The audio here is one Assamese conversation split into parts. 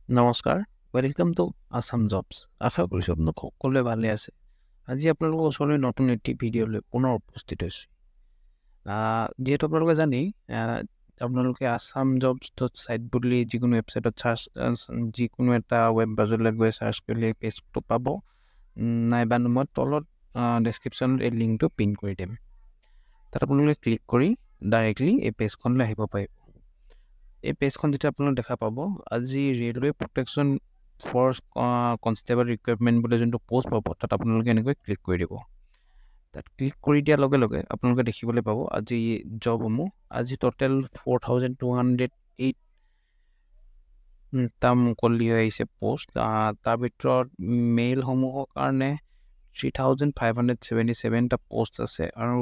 নমস্কাৰ, ৱেলকাম টু আছাম জবছ। আশা কৰিছোঁ আপোনালোক সকলোৱে ভালে আছে। আজি আপোনালোকৰ ওচৰলৈ নতুন এটি ভিডিঅ' লৈ পুনৰ উপস্থিত হৈছোঁ। যিহেতু আপোনালোকে জানেই, আপোনালোকে আছাম জবছ .চাইট বুলি যিকোনো ৱেবছাইটত যিকোনো এটা ৱেব ব্ৰাউজাৰলৈ গৈ চাৰ্চ কৰিলে এই পেজটো পাব, নাইবা মই তলত ডেছক্ৰিপশ্যনত এই লিংকটো পিন কৰি দিম। তাত আপোনালোকে ক্লিক কৰি ডাইৰেক্টলি এই পেজখনলৈ আহিব পাৰিব। এই পেজখন যেতিয়া আপোনালোকে দেখা পাব, আজি railway protection force constable requirement বুলি যোনটো পষ্ট পাব, তাত আপোনালোকে এনেকৈ ক্লিক কৰি দিব। তাত ক্লিক কৰি দিয়াৰ লগে লগে আপোনালোকে দেখিবলৈ পাব আজি জবসমূহ। আজি টোটেল 4208 টা মুকলি হৈ আহিছে পষ্ট। তাৰ ভিতৰত মেইলসমূহৰ কাৰণে 3577টা পষ্ট আছে আৰু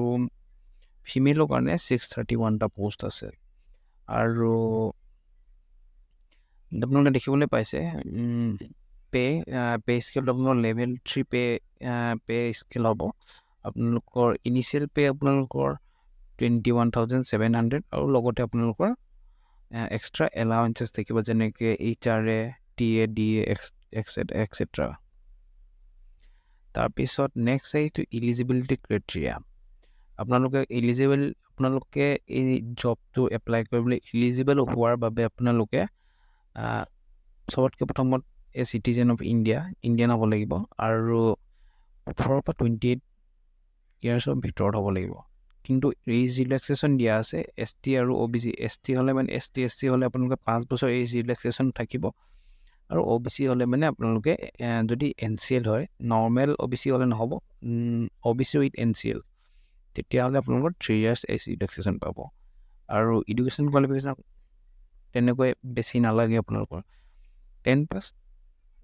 ফিমেইলৰ কাৰণে 631টা পষ্ট আছে। আৰু আপোনালোকে দেখিবলৈ পাইছে পে স্কেল আপোনাৰ লেভেল 3 পে স্কেল হ'ব। আপোনালোকৰ ইনিচিয়েল পে আপোনালোকৰ 21,700 আৰু লগতে আপোনালোকৰ এক্সট্ৰা এলাউঞ্চেছ থাকিব, যেনেকৈ HRA, TA, DA, এক্সেট্ৰা। তাৰপিছত নেক্সট আহিছে ইলিজিবিলিটি ক্ৰাইটেৰিয়া। আপোনালোকে এই জবটো এপ্লাই কৰিবলৈ ইলিজিবল হোৱাৰ বাবে আপোনালোকে চবতকৈ প্ৰথমত চিটিজেন অফ ইণ্ডিয়ান হ'ব লাগিব আৰু 18 পৰা 28 ইয়াৰ্ছৰ ভিতৰত হ'ব লাগিব। কিন্তু এইজ ৰিলেক্সেশ্যন দিয়া আছে ST আৰু OBC। ST হ'লে মানে ST হ'লে আপোনালোকে 5 বছৰ এইজ ৰিলেক্সেশ্যন থাকিব, আৰু OBC হ'লে মানে আপোনালোকে যদি NCL হয়, নৰ্মেল OBC হ'লে নহ'ব, OBC উইথ NCL, তেতিয়াহ'লে আপোনালোকৰ 3 years এইজ ৰিলেক্সেশ্যন পাব। আৰু এডুকেশ্যন কোৱালিফিকেশ্যন তেনেকৈ বেছি নালাগে। আপোনালোকৰ 10 পাছ,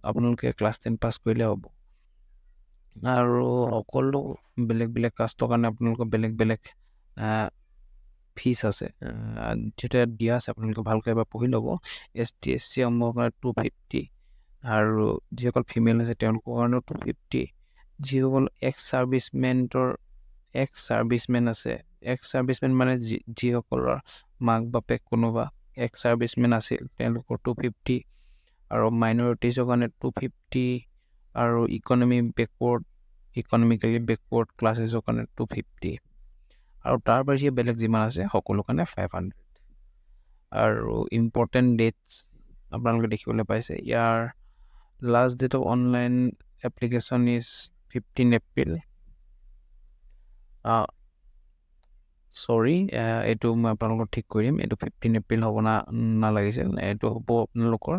আপোনালোকে ক্লাছ 10 পাছ কৰিলে হ'ব। আৰু সকলো বেলেগ বেলেগ কাষ্টৰ কাৰণে আপোনালোকৰ বেলেগ বেলেগ ফিজ আছে, যেতিয়া দিয়া আছে আপোনালোকে ভালকৈ এবাৰ পঢ়ি ল'ব। ST SC সমূহৰ কাৰণে 250, আৰু যিসকল ফিমেল আছে তেওঁলোকৰ কাৰণেও 250। যিসকল এক্স ছাৰ্ভিচমেন আছে, এক্স ছাৰ্ভিচমেন মানে যিসকলৰ মাক বাপেক কোনোবা এক্স ছাৰ্ভিচমেন আছিল, তেওঁলোকৰ 250। আৰু মাইনৰিটিজৰ কাৰণে 250, আৰু ইকনমিকেলি বেকৱাৰ্ড ক্লাছেছৰ কাৰণে 250, আৰু তাৰ বাহিৰে বেলেগ যিমান আছে সকলো কাৰণে 500। আৰু ইম্পৰ্টেণ্ট ডেটছ আপোনালোকে দেখিবলৈ পাইছে। ইয়াৰ last date of online application is 15 April. এইটো মই আপোনালোকক ঠিক কৰিম। এইটো 15 এপ্ৰিল হ'ব নালাগিছিল। এইটো হ'ব আপোনালোকৰ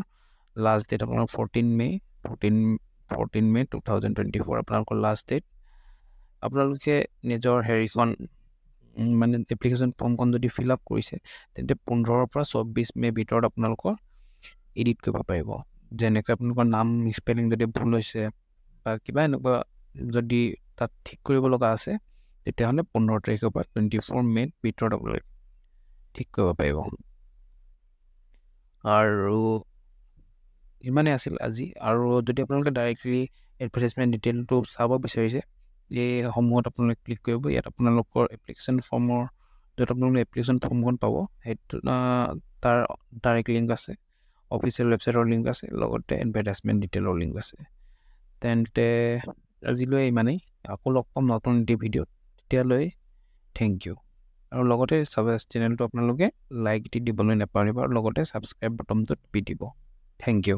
লাষ্ট ডেট আপোনালোকৰ 14 মে 2024 আপোনালোকৰ লাষ্ট ডেট। আপোনালোকে নিজৰ মানে এপ্লিকেশ্যন ফৰ্মখন যদি ফিল আপ কৰিছে, তেন্তে 15 পৰা 24 মে ভিতৰত আপোনালোকৰ এডিট কৰিব পাৰিব। যেনেকৈ আপোনালোকৰ নাম স্পেলিং যদি ভুল হৈছে বা কিবা এনেকুৱা যদি তাত ঠিক কৰিব লগা আছে, তেতিয়াহ'লে 15 তাৰিখৰ পৰা 24 মে ভিতৰত আপোনালোকে ঠিক কৰিব পাৰিব। আৰু ইমানেই আছিল আজি। আৰু যদি আপোনালোকে ডাইৰেক্টলি এডভাৰটাইজমেণ্ট ডিটেইলটো চাব বিচাৰিছে, এইসমূহত আপোনালোকে ক্লিক কৰিব। ইয়াত আপোনালোকৰ এপ্লিকেশ্যন ফৰ্মৰ, য'ত আপোনালোকে এপ্লিকেশ্যন ফৰ্মখন পাব, সেইটো তাৰ ডাইৰেক্ট লিংক আছে, অফিচিয়েল ৱেবছাইটৰ লিংক আছে, লগতে এডভাৰটাইজমেণ্ট ডিটেইলৰ লিংক আছে। তেন্তে আজিলৈ ইমানেই। আকৌ লগ পাম নতুন এটি ভিডিঅ'ত। তেতিয়ালৈ থেংক ইউ। আৰু লগতে চেনেলটো আপোনালোকে লাইক দিবলৈ নাপাহৰিব, আৰু লগতে ছাবস্ক্ৰাইব বাটনটোত টিপি দিব। Thank U.